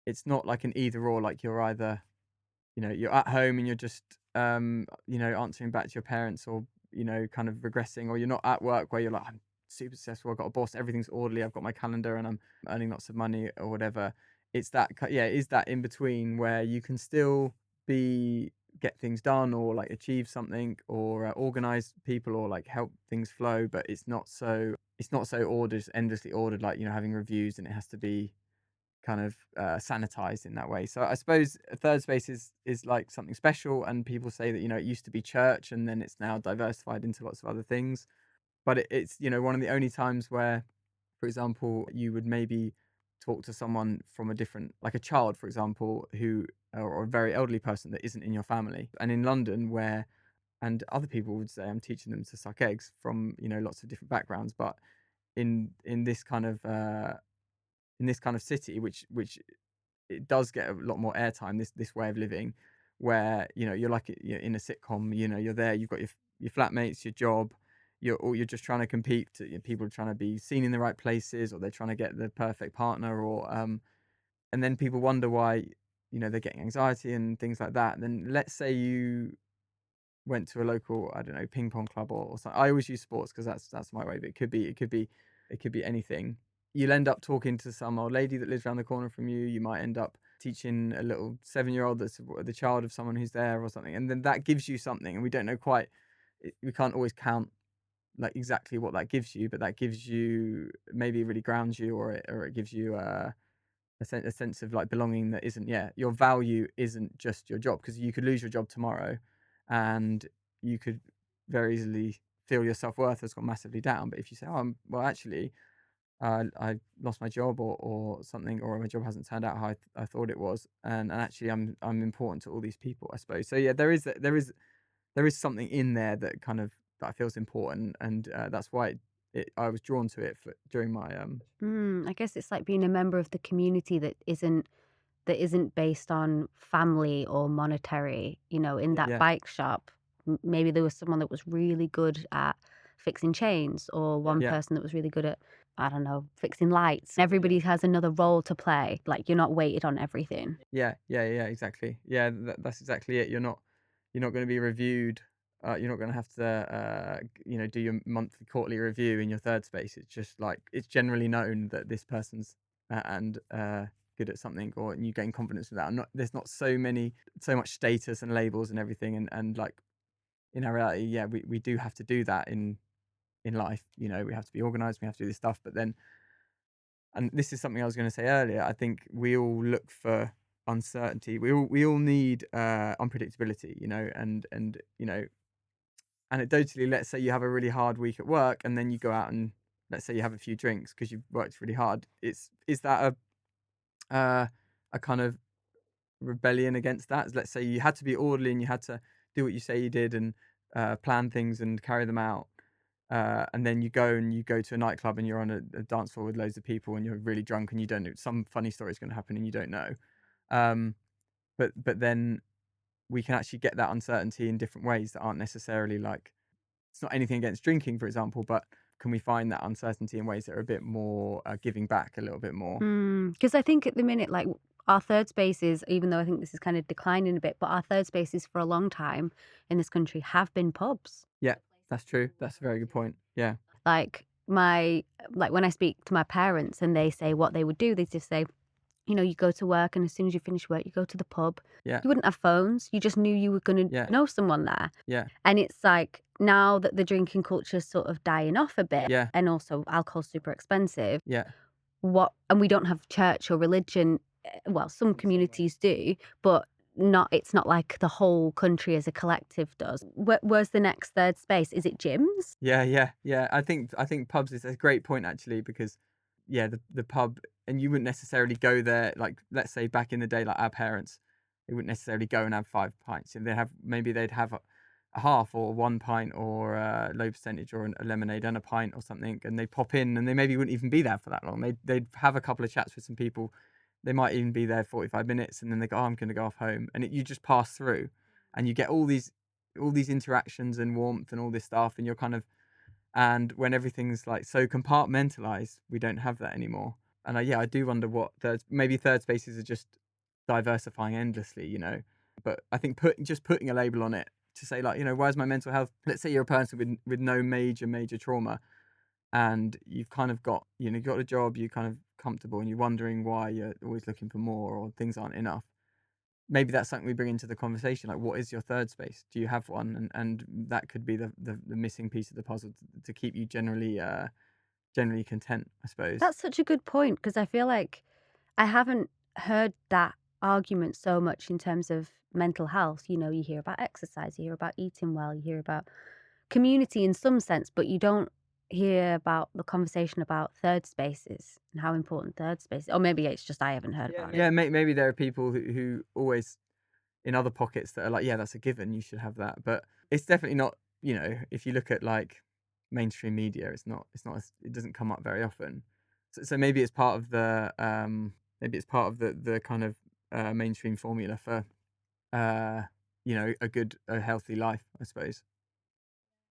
it's not like an either or, like you're either, you're at home and you're just, answering back to your parents, or, kind of regressing, or you're not at work where you're like, I'm super successful, I've got a boss, everything's orderly, I've got my calendar and I'm earning lots of money or whatever. It's that, it is that in between where you can still get things done, or like achieve something, or organize people, or like help things flow, but it's not so ordered, endlessly ordered, like, having reviews, and it has to be kind of sanitized in that way. So I suppose a third space is like something special, and people say that, it used to be church and then it's now diversified into lots of other things. But it's, one of the only times where, for example, you would maybe talk to someone from a different, like a child, for example, who, or a very elderly person that isn't in your family. And in London, where, and other people would say I'm teaching them to suck eggs from, lots of different backgrounds, but in this kind of city, which it does get a lot more airtime, this way of living, where, you're like, you're in a sitcom, you're there, you've got your flatmates, your job, you're just trying to compete people are trying to be seen in the right places, or they're trying to get the perfect partner, or and then people wonder why, they're getting anxiety and things like that. And then let's say you went to a local, I don't know, ping pong club, or something. I always use sports because that's my way, but it could be anything. You'll end up talking to some old lady that lives around the corner from you. You might end up teaching a little 7-year-old that's the child of someone who's there, or something. And then that gives you something, and we don't know quite. We can't always count like exactly what that gives you, but that gives you, maybe really grounds you, or it gives you a sense of like belonging, that isn't, your value isn't just your job, because you could lose your job tomorrow, and you could very easily feel your self-worth has gone massively down. But if you say, oh, well, actually, I lost my job, or something, or my job hasn't turned out how I thought it was, and actually I'm important to all these people, I suppose. So yeah, there is something in there that kind of, that feels important, and that's why I was drawn to it during my I guess it's like being a member of the community that isn't based on family or monetary. In that yeah bike shop, maybe there was someone that was really good at fixing chains, or one yeah person that was really good at, I don't know, fixing lights. Everybody has another role to play. Like, you're not weighted on everything. yeah exactly. Yeah, that's exactly it. You're not going to be reviewed. You're not going to have to do your monthly, quarterly review in your third space. It's just like it's generally known that this person's good at something, or and you gain confidence with that. There's not so much status and labels and everything, and like in our reality, yeah, we do have to do that in life. We have to be organized, we have to do this stuff, but then, and this is something I was going to say earlier, I think we all look for uncertainty. We all need unpredictability, and anecdotally, let's say you have a really hard week at work, and then you go out and let's say you have a few drinks because you've worked really hard. Is that a kind of rebellion against that? Let's say you had to be orderly and you had to do what you say you did, and plan things and carry them out. And then you go to a nightclub and you're on a dance floor with loads of people and you're really drunk and you don't know, some funny story is going to happen and you don't know. Um, but then we can actually get that uncertainty in different ways that aren't necessarily like, it's not anything against drinking, for example, but can we find that uncertainty in ways that are a bit more giving back a little bit more? Because I think at the minute, like, our third spaces, even though I think this is kind of declining a bit, but our third spaces for a long time in this country have been pubs. Yeah, that's true. That's a very good point. Yeah, Like, when I speak to my parents and they say what they would do, they just say, you go to work, and as soon as you finish work, you go to the pub. yeah, You wouldn't have phones. You just knew you were going yeah, to know someone there. yeah, And it's like, now that the drinking culture is sort of dying off a bit, yeah, and also alcohol's super expensive, yeah, and we don't have church or religion. Well, some communities do, but it's not like the whole country as a collective does. Where's the next third space? Is it gyms? yeah. I think pubs is a great point actually, because yeah, the pub, and you wouldn't necessarily go there, like let's say back in the day, like our parents, they wouldn't necessarily go and have 5 pints, and they'd have a half or 1 pint or a low percentage or a lemonade and a pint or something, and they'd pop in and they maybe wouldn't even be there for that long. They'd have a couple of chats with some people. They might even be there 45 minutes, and then they go, oh, I'm going to go off home, and you just pass through, and you get all these interactions and warmth and all this stuff, and you're kind of, and when everything's like so compartmentalized, we don't have that anymore. And I do wonder what maybe third spaces are just diversifying endlessly. But I think putting a label on it to say, like, where's my mental health? Let's say you're a person with no major trauma, and you've kind of got, you got a job, you're kind of comfortable, and you're wondering why you're always looking for more or things aren't enough. Maybe that's something we bring into the conversation. Like, what is your third space? Do you have one? And that could be the missing piece of the puzzle to keep you generally content, I suppose. That's such a good point, because I feel like I haven't heard that argument so much in terms of mental health. You hear about exercise, you hear about eating well, you hear about community in some sense, but you don't hear about the conversation about third spaces and how important third spaces. Or maybe it's just I haven't heard about it. Yeah, maybe there are people who always in other pockets that are like, yeah, that's a given, you should have that. But it's definitely not, if you look at like mainstream media, it doesn't come up very often. So maybe it's part of the kind of mainstream formula for a healthy life, I suppose.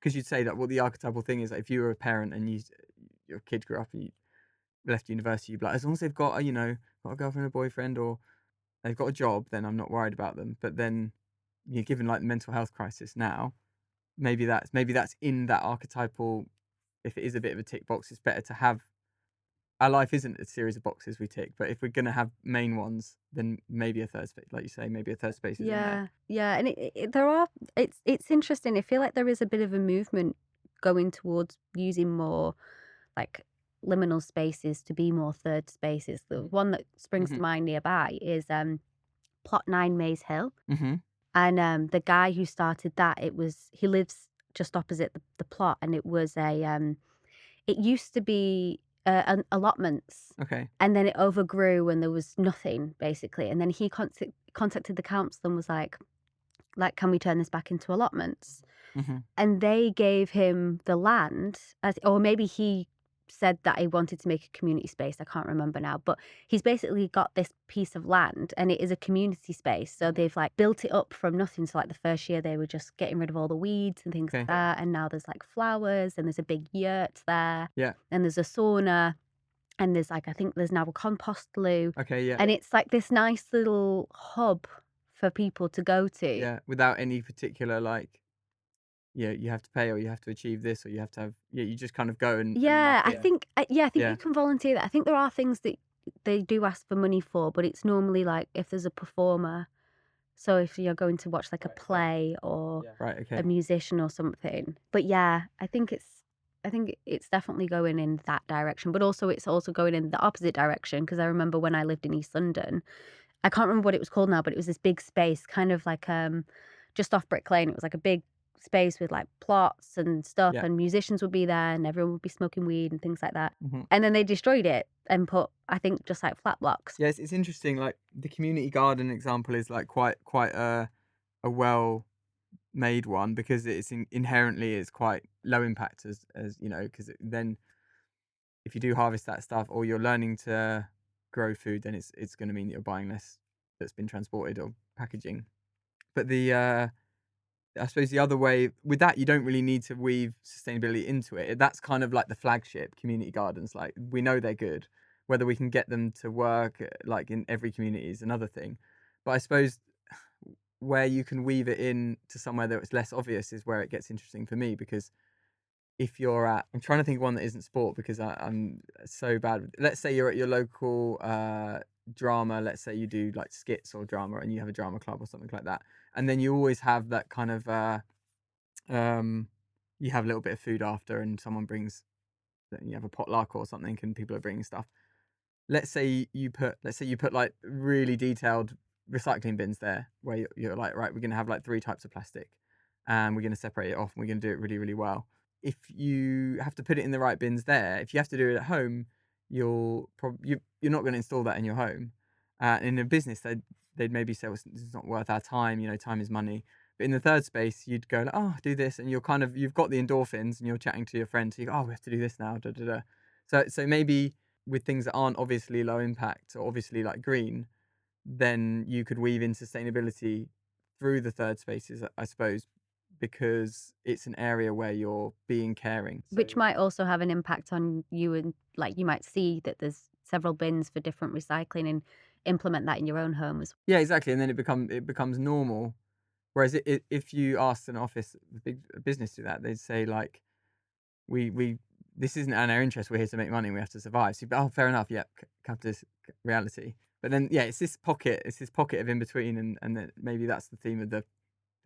Because you'd say that, well, the archetypal thing is that if you were a parent and your kid grew up and you left university, you'd be like, as long as they've got got a girlfriend or boyfriend, or they've got a job, then I'm not worried about them. But then, given like the mental health crisis now, maybe that's in that archetypal. If it is a bit of a tick box, it's better to have. Our life isn't a series of boxes we tick, but if we're gonna have main ones, then maybe a third space, like you say, maybe a third space is in there. Yeah, and it's interesting. I feel like there is a bit of a movement going towards using more like liminal spaces to be more third spaces. The one that springs to mind nearby is Plot 9 Maze Hill. Mm-hmm. And the guy who started that, he lives just opposite the plot, and it used to be allotments. Okay. And then it overgrew and there was nothing, basically. And then he contacted the council and was like, can we turn this back into allotments? and they gave him the land, or maybe he said that he wanted to make a community space. I can't remember now, but he's basically got this piece of land and it is a community space. So they've like built it up from nothing. So like the first year they were just getting rid of all the weeds and things like that. And now there's like flowers and there's a big yurt there. Yeah. And there's a sauna. And there's like, I think there's now a compost loo. Okay, yeah. And it's like this nice little hub for people to go to. Yeah, without any particular like, you have to pay or you have to achieve this or you have to have, you just kind of go and Yeah, I yeah. think you Yeah. can volunteer that. I think there are things that they do ask for money for, but it's normally like if there's a performer. So if you're going to watch like a play or Right, okay. a musician or something. But yeah, I think it's definitely going in that direction, but also it's also going in the opposite direction because I remember when I lived in East London, I can't remember what it was called now, but it was this big space, kind of like just off Brick Lane. It was like a big space with like plots and stuff, Yeah. and musicians would be there, and everyone would be smoking weed and things like that. Mhm. And then they destroyed it and put, I think, just like flat blocks. Yes, it's interesting. Like the community garden example is like quite a well made one because it's inherently it's quite low impact as you know, because then if you do harvest that stuff or you're learning to grow food, then it's going to mean that you're buying less that's been transported or packaging. But I suppose the other way with that, you don't really need to weave sustainability into it. That's kind of like the flagship community gardens. Like we know they're good. Whether we can get them to work like in every community is another thing. But I suppose where you can weave it in to somewhere that it's less obvious is where it gets interesting for me because if you're I'm trying to think of one that isn't sport because I'm so bad. Let's say you're at your local drama. Let's say you do like skits or drama and you have a drama club or something like that. And then you always have that kind of, you have a little bit of food after and someone brings, you have a potluck or something and people are bringing stuff. Let's say you put like really detailed recycling bins there where you're like, right, we're going to have like 3 types of plastic and we're going to separate it off and we're going to do it really, really well. If you have to put it in the right bins there, if you have to do it at home, you're not going to install that in your home. In a business, they'd maybe say, well, it's not worth our time. You know, time is money. But in the third space, you'd go, like, oh, do this, and you've got the endorphins, and you're chatting to your friends. So you go, oh, we have to do this now. Da, da, da. So maybe with things that aren't obviously low impact or obviously like green, then you could weave in sustainability through the third spaces, I suppose, because it's an area where you're being caring. Which might also have an impact on you, and like you might see that there's several bins for different recycling and implement that in your own home as well. Yeah, exactly. And then it becomes normal. Whereas if you asked an office, a big business to do that, they'd say like, we this isn't in our interest. We're here to make money. And we have to survive. So, oh, fair enough. Yeah, come to this reality. But then, yeah, it's this pocket of in between, and then maybe that's the theme of the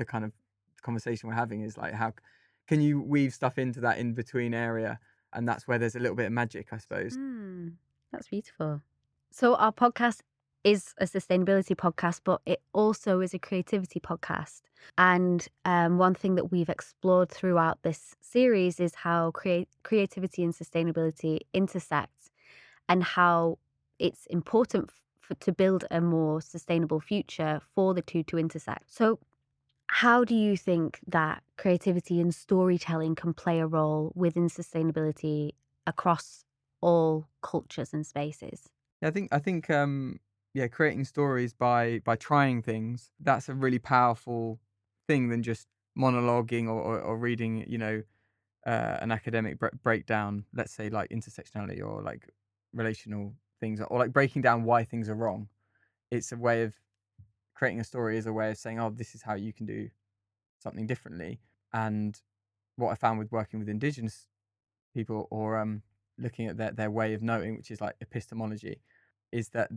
kind of conversation we're having is like, how can you weave stuff into that in between area, and that's where there's a little bit of magic, I suppose. That's beautiful. So our podcast is a sustainability podcast, but it also is a creativity podcast. And one thing that we've explored throughout this series is how creativity and sustainability intersect and how it's important to build a more sustainable future for the two to intersect. So how do you think that creativity and storytelling can play a role within sustainability across all cultures and spaces? Yeah, I think yeah, creating stories by trying things, that's a really powerful thing than just monologuing or reading, you know, an academic breakdown, let's say like intersectionality or like relational things, or like breaking down why things are wrong. It's a way of creating a story is a way of saying, oh, this is how you can do something differently. And what I found with working with Indigenous people or looking at their way of knowing, which is like epistemology, is that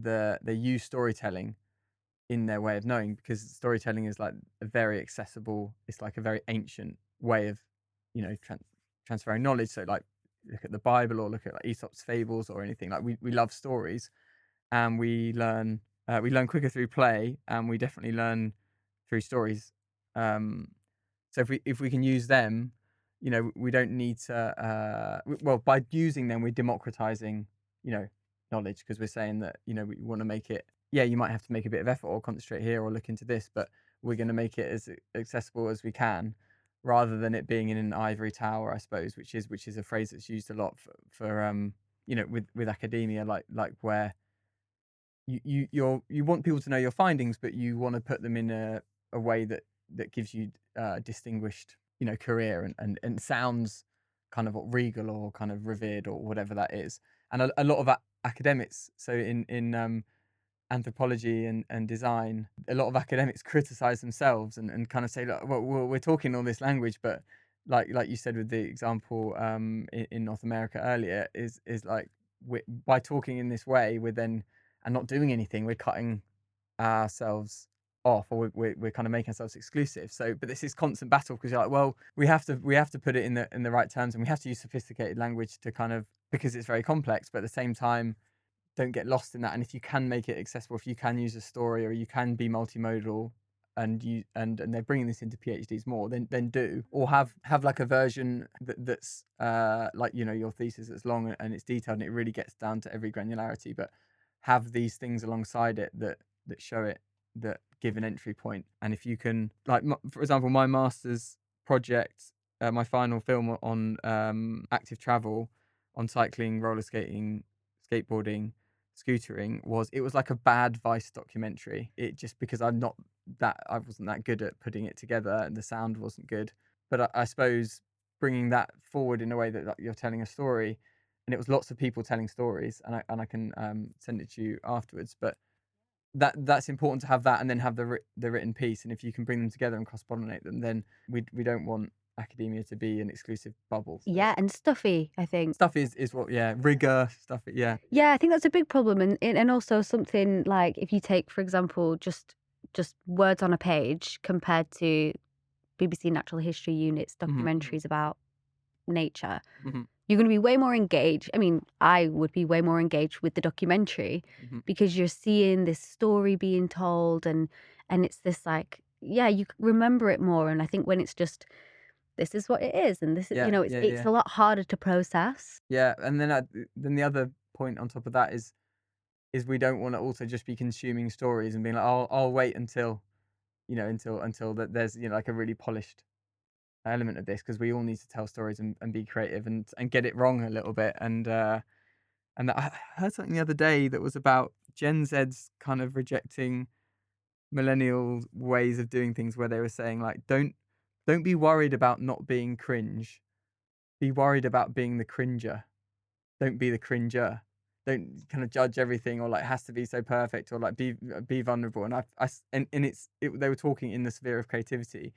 they use storytelling in their way of knowing because storytelling is like a very accessible, it's like a very ancient way of, you know, transferring knowledge. So like look at the Bible or look at like Aesop's fables or anything. Like we love stories and we learn quicker through play and we definitely learn through stories. So if we can use them, you know, we don't need to well, by using them we're democratizing, you know, knowledge because we're saying that, you know, we want to make it, yeah, you might have to make a bit of effort or concentrate here or look into this, but we're going to make it as accessible as we can rather than it being in an ivory tower, I suppose, which is a phrase that's used a lot for with academia, like where you want people to know your findings, but you want to put them in a way that gives you a distinguished, career and sounds kind of regal or kind of revered or whatever that is. And a lot of academics, so in anthropology and design, a lot of academics criticize themselves and kind of say, look, well, we're talking all this language, but like you said with the example in North America earlier, is like by talking in this way, we're then and not doing anything, we're cutting ourselves off, or we're kind of making ourselves exclusive. So, but this is constant battle because you're like, well, we have to put it in the right terms, and we have to use sophisticated language to kind of, because it's very complex, but at the same time, don't get lost in that. And if you can make it accessible, if you can use a story, or you can be multimodal, and they're bringing this into PhDs more, then do, or have like a version that's like your thesis that's long and it's detailed and it really gets down to every granularity, but have these things alongside it that show it, that give an entry point. And if you can, like, for example, my master's project, my final film on active travel, on cycling, roller skating, skateboarding, scootering, it was like a bad Vice documentary. It just, because I wasn't that good at putting it together and the sound wasn't good. But I suppose bringing that forward in a way that you're telling a story, and it was lots of people telling stories, and I can send it to you afterwards. But that's important to have that, and then have the written piece. And if you can bring them together and cross-pollinate them, then we don't want academia to be an exclusive bubble. So Yeah, and stuffy, I think. stuff is what, rigor, stuff, yeah. Yeah, I think that's a big problem, and also something like, if you take, for example, just words on a page compared to BBC Natural History Unit's documentaries about nature, you're going to be way more engaged. I mean, I would be way more engaged with the documentary because you're seeing this story being told, and it's this, like, yeah, you remember it more. And I think when it's just, this is what it is, and this is, it's a lot harder to process. Yeah, and then the other point on top of that is we don't want to also just be consuming stories and being like, I'll wait until that there's like a really polished element of this, because we all need to tell stories and be creative and get it wrong a little bit. And I heard something the other day that was about Gen Z's kind of rejecting millennial ways of doing things, where they were saying, like, don't be worried about not being cringe, be worried about being the cringer. Don't be the cringer. Don't kind of judge everything, or like has to be so perfect, or like be vulnerable. And they were talking in the sphere of creativity,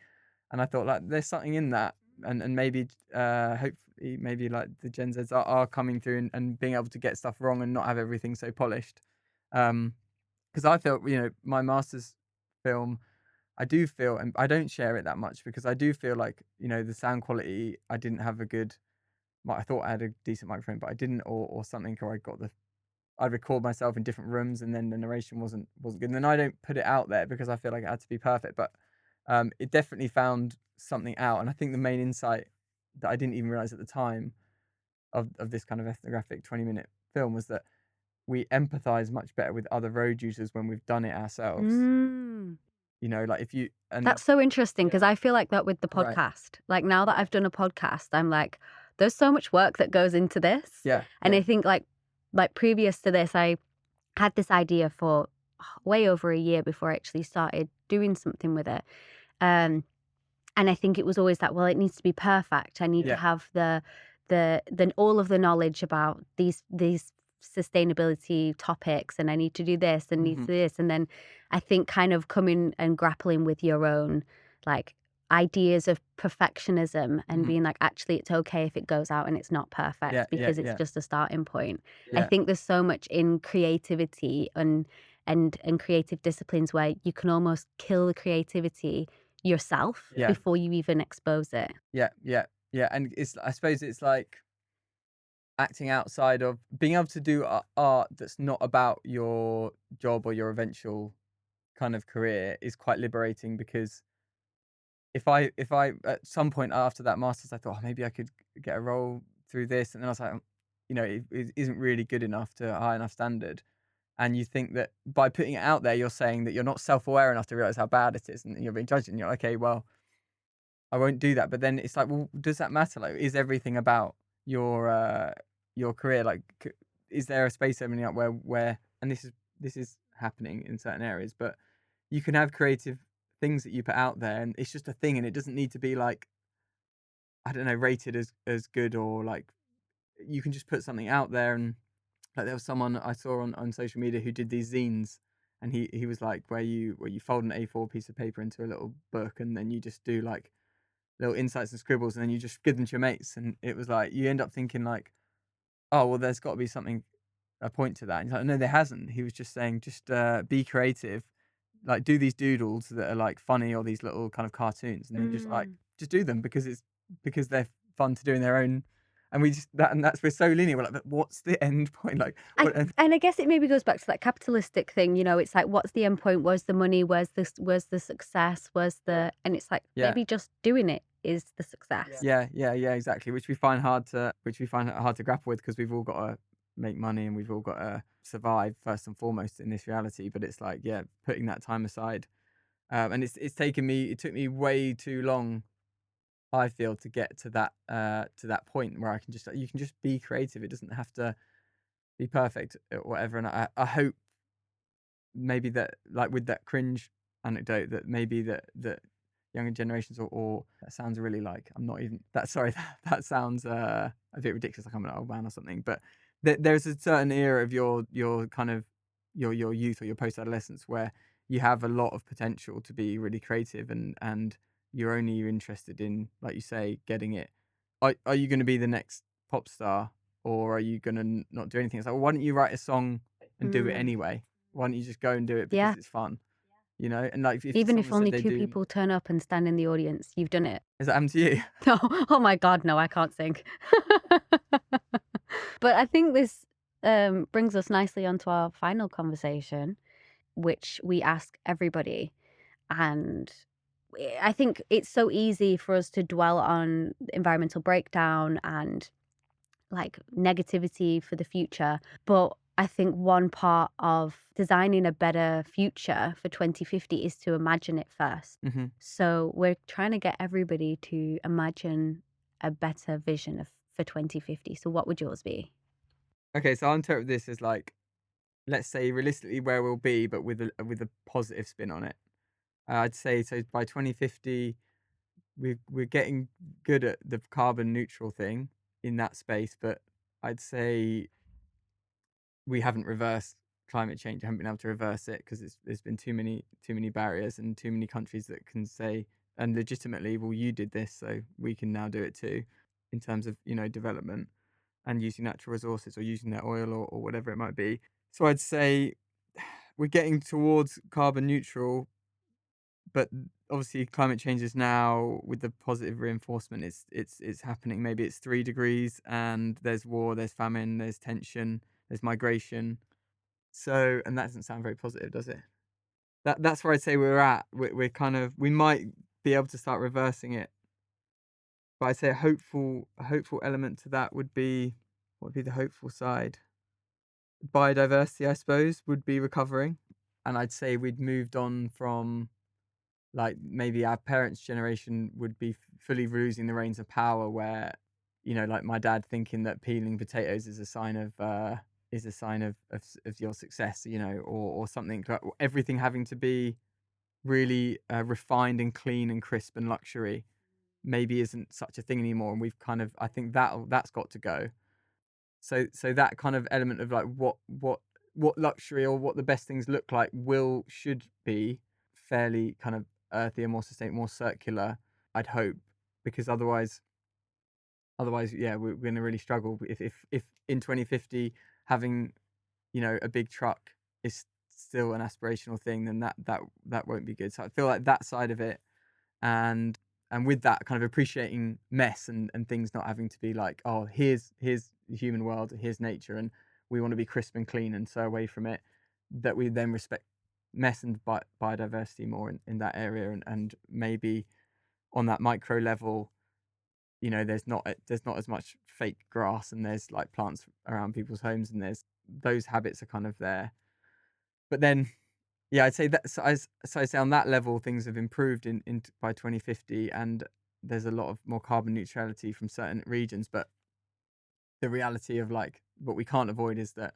and I thought, like, there's something in that, and maybe hopefully maybe like the Gen Zs are coming through and being able to get stuff wrong and not have everything so polished. Because I felt, my master's film, I do feel, and I don't share it that much, because I do feel like, the sound quality, I didn't have a good. I thought I had a decent microphone, but I didn't, or something, or I'd record myself in different rooms, and then the narration wasn't good. And then I don't put it out there because I feel like it had to be perfect. But it definitely found something out. And I think the main insight that I didn't even realize at the time of this kind of ethnographic 20-minute film was that we empathize much better with other road users when we've done it ourselves. Like if you... That's so interesting, because I feel like that with the podcast. Right. Like, now that I've done a podcast, I'm like, there's so much work that goes into this. Yeah. And I think like previous to this, I had this idea for way over a year before I actually started doing something with it. And I think it was always that, well, it needs to be perfect. I need to have the all of the knowledge about these sustainability topics, and I need to do this and need to do this. And then I think kind of coming and grappling with your own, like, ideas of perfectionism, and being like, actually, it's okay if it goes out and it's not perfect, because it's just a starting point. I think there's so much in creativity and creative disciplines where you can almost kill the creativity yourself before you even expose it. And I suppose it's like acting outside of being able to do art that's not about your job or your eventual kind of career is quite liberating, because if I at some point after that master's, I thought, oh, maybe I could get a role through this, and then I was like, it isn't really good enough to a high enough standard. And you think that by putting it out there, you're saying that you're not self-aware enough to realize how bad it is, and you're being judged, and you're like, okay, well, I won't do that. But then it's like, well, does that matter? Like, is everything about your career? Like, is there a space opening up where and this is happening in certain areas, but you can have creative things that you put out there, and it's just a thing, and it doesn't need to be like, I don't know, rated as good, or like, you can just put something out there. And like, there was someone I saw on social media who did these zines, and he was like, where you fold an A4 piece of paper into a little book, and then you just do like little insights and scribbles, and then you just give them to your mates. And it was like, you end up thinking like, oh well, there's got to be something, a point to that. And he's like, no, there hasn't. He was just saying, just be creative, like do these doodles that are like funny, or these little kind of cartoons, and then just do them, because they're fun to do in their own. And we just and that's, we're so linear. We're like, but what's the end point? Like, And I guess it maybe goes back to that capitalistic thing, it's like, what's the end point? Where's the money? Where's the success? And it's like, maybe just doing it is the success. Yeah, exactly. Which we find hard to grapple with, because we've all got to make money, and we've all got to survive first and foremost in this reality. But it's like, putting that time aside, and it took me way too long, I feel, to get to that point where you can just be creative. It doesn't have to be perfect or whatever. And I hope maybe that, like with that cringe anecdote, that maybe that younger generations, or that sounds really like, I'm not even that sorry, that sounds a bit ridiculous, like I'm an old man or something, but there's a certain era of your kind of your youth or your post-adolescence where you have a lot of potential to be really creative, and you're only interested in, like you say, getting it. Are you going to be the next pop star, or are you going to not do anything? It's like, well, why don't you write a song and do it anyway? Why don't you just go and do it because it's fun? And like, even if only two people turn up and stand in the audience, you've done it. Has that happened to you? Oh my God, no, I can't sing. But I think this brings us nicely onto our final conversation, which we ask everybody. And I think it's so easy for us to dwell on environmental breakdown and like negativity for the future. But I think one part of designing a better future for 2050 is to imagine it first. Mm-hmm. So we're trying to get everybody to imagine a better vision for 2050. So what would yours be? Okay, so I'll interpret this as like, let's say realistically where we'll be, but with a positive spin on it. I'd say, so by 2050, we're getting good at the carbon neutral thing in that space, but I'd say we haven't reversed climate change. Haven't been able to reverse it, because there's been too many barriers, and too many countries that can say, and legitimately, well, you did this, so we can now do it too, in terms of development and using natural resources, or using their oil, or whatever it might be. So I'd say we're getting towards carbon neutral, but obviously climate change is now, with the positive reinforcement, it's happening. Maybe it's 3 degrees, and there's war, there's famine, there's tension, there's migration. So, and that doesn't sound very positive, does it? That's where I'd say we're at. We're kind of, we might be able to start reversing it. But I'd say a hopeful element to that would be, what would be the hopeful side? Biodiversity, I suppose, would be recovering. And I'd say we'd moved on from, like, maybe our parents' generation would be fully losing the reins of power, where, like my dad thinking that peeling potatoes is a sign of your success, or something, like everything having to be really refined and clean and crisp and luxury maybe isn't such a thing anymore. And we've kind of, I think that's got to go. So that kind of element of like what luxury, or what the best things look like, should be fairly kind of earthy and more sustainable, more circular, I'd hope, because otherwise, yeah, we're going to really struggle if in 2050 having a big truck is still an aspirational thing, then that won't be good. So I feel like that side of it, and with that, kind of appreciating mess, and things not having to be like, oh, here's the human world, here's nature, and we want to be crisp and clean and so away from it, that we then respect mess and biodiversity more in that area, and maybe on that micro level, there's not as much fake grass, and there's like plants around people's homes, and there's those habits are kind of there. But then, yeah, I'd say that, so I'd say on that level things have improved in by 2050, and there's a lot of more carbon neutrality from certain regions, but the reality of like what we can't avoid is that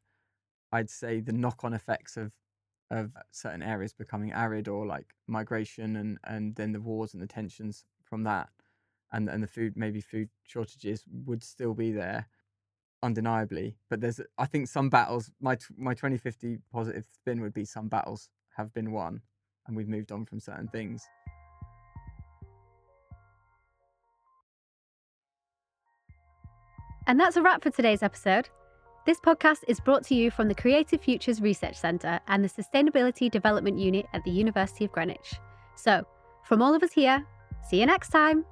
I'd say the knock-on effects of certain areas becoming arid, or like migration, and then the wars and the tensions from that, and the food shortages would still be there undeniably. But I think some battles, my 2050 positive spin would be some battles have been won and we've moved on from certain things. And that's a wrap for today's episode. This podcast is brought to you from the Creative Futures Research Centre and the Sustainability Development Unit at the University of Greenwich. So, from all of us here, see you next time.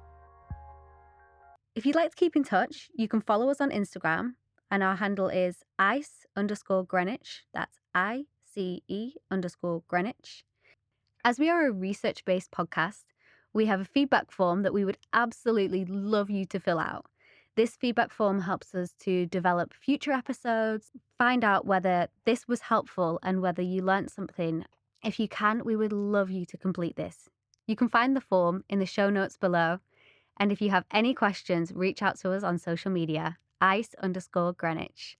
If you'd like to keep in touch, you can follow us on Instagram, and our handle is ice_Greenwich. That's ICE_Greenwich. As we are a research-based podcast, we have a feedback form that we would absolutely love you to fill out. This feedback form helps us to develop future episodes, find out whether this was helpful and whether you learnt something. If you can, we would love you to complete this. You can find the form in the show notes below. And if you have any questions, reach out to us on social media, ice_Greenwich.